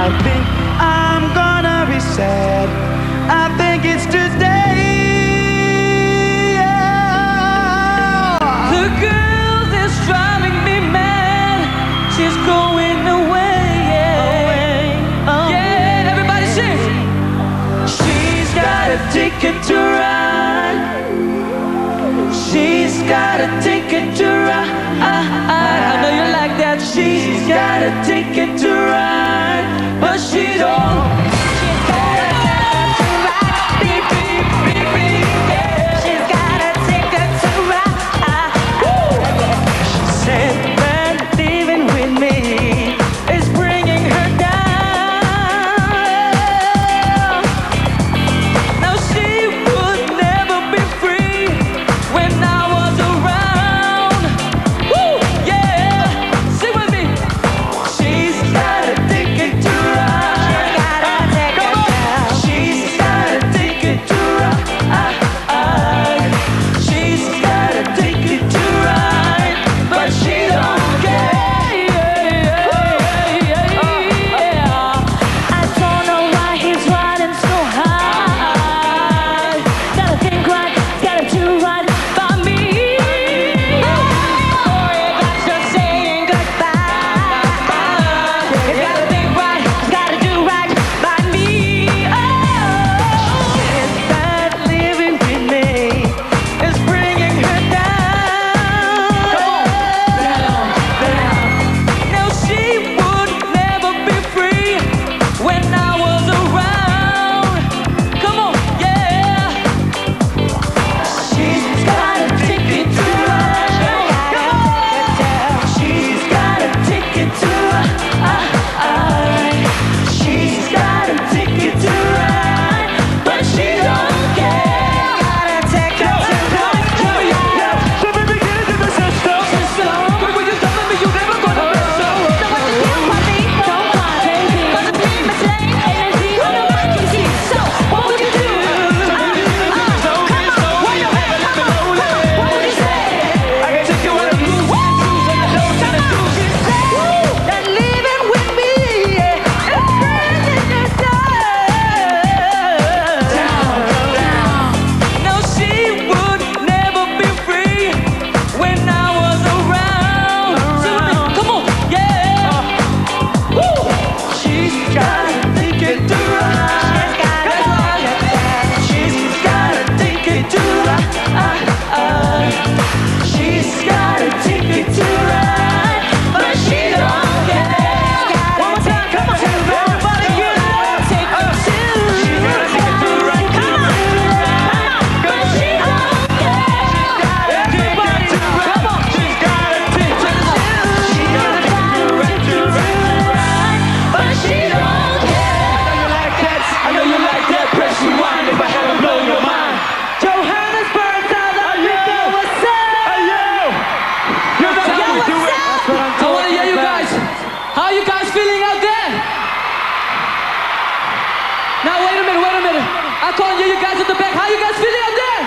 I think I'm gonna be sad. I think it's today. The girl that's driving me mad, she's going away. Yeah, everybody sing. She's got a ticket to ride. She's got a ticket to ride. I know you like that. She's got a ticket to ride, but she don't. She's got a ticket to ride. Beep, beep, beep, beep, yeah. She's got a ticket to ride. She said that living with me is bringing her down. Now she would never be free when I was around. Woo, yeah, sing with me. She's got a ticket to ride. She's got a ticket Come on. down. She's got a ticket to ride. She's got a ticket to ride, but she don't care. I don't know why he's riding so high. Gotta think right, gotta do right by me. Boy, that's just saying goodbye. He's gotta think right, he's gotta do right by me. That living with me is bringing her down. Now she would never be free when I was around. Come on, yeah. She's got a ticket to ride. She's got a ticket to ride. She's got a ticket to ride, but she don't care. Got a ticket to ride. So baby, get into the system. But when you stop me, you never gonna mess up. So what you feel for me? Don't cry, baby. 'Cause it's me, my same energy on the mic, you see. So what would you do? Come on, wave your hand, come on, what would you say? I can take you out of blue. That living with me is bringing us down. No, she would never be free when I was around. Come on, yeah. Woo. She's got a ticket to ride. She's got a ticket to ride. She's got a ticket to ride, but she don't care. One more time, come on, everybody, get up. She's got a ticket to ride. Come on, but she don't care. Everybody, come on. She's got a ticket to ride, but she don't care. I know you like that. Press rewind if I haven't blown your mind. Johannesburg, South Africa, what's up? Hey yo, you know how we do it. That's what I'm I want to hear you about. guys. How are you guys feeling out there? Now wait a minute. I can't hear you guys at the back. How are you guys feeling out there?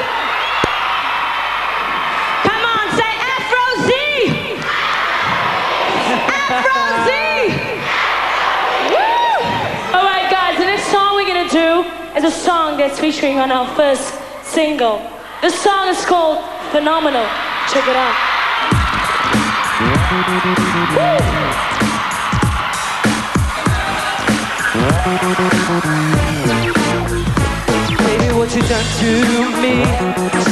Come on, say Afro Z. Afro Z. Woo! All right, guys, the next song we're gonna do is a song that's featuring on our first single. The song is called Phenomenal. Check it out. Baby, what you done to me?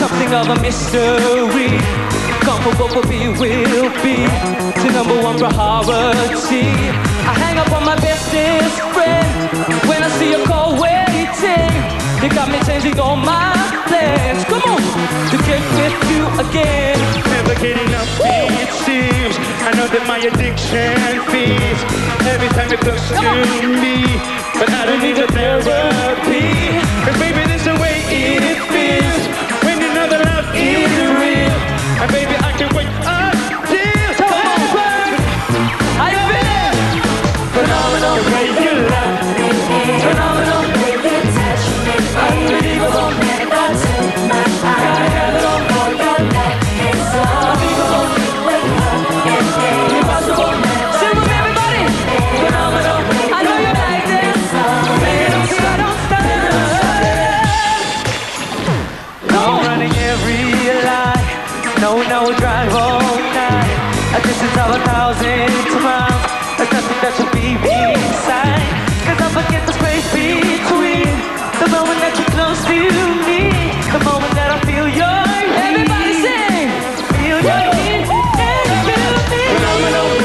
Something of a mystery. Comfortable for me will be the number one priority. I hang up on my bestest friend when I see your call waiting. You got me changing all my plans. Come on, to get with you again. Never getting enough, it seems. I know that my addiction feeds every time it close to me, but I don't need a therapy. 'Cause baby, this is the way it feels when you know the love is real. And baby, I can wait until Johannesburg, how you feeling? Phenomenal. the way you love me. Phenomenal. Unbelievable. Gotta have it all for your life. It's unbelievable. Impossible. Sing with me, everybody. Phenomenal. I know you like have 1,000 times. There's nothing that should be beside. Cause I forget the space between the moment that you're close to me, the moment that I feel your heat. Everybody sing! Feel your heat and feel me. Phenomenal.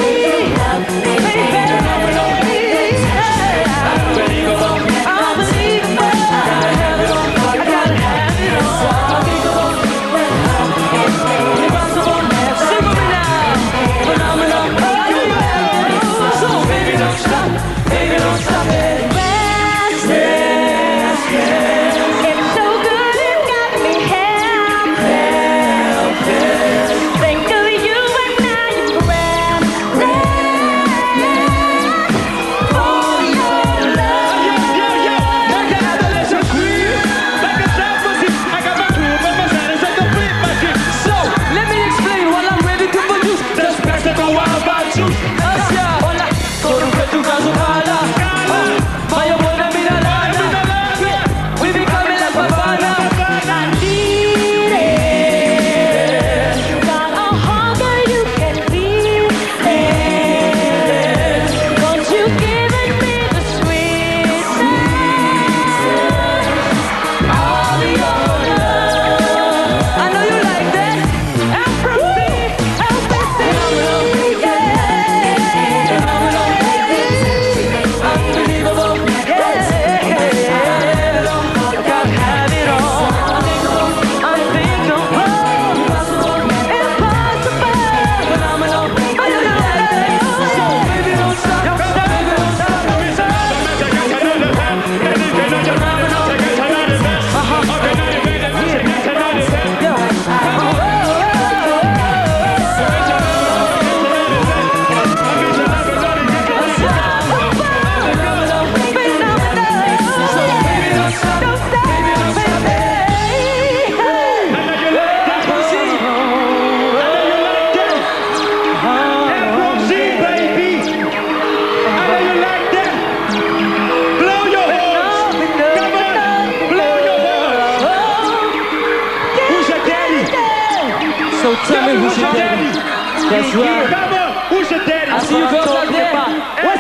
So tell me who's your daddy? That's right. Come on, who's your daddy? I see you girls out there.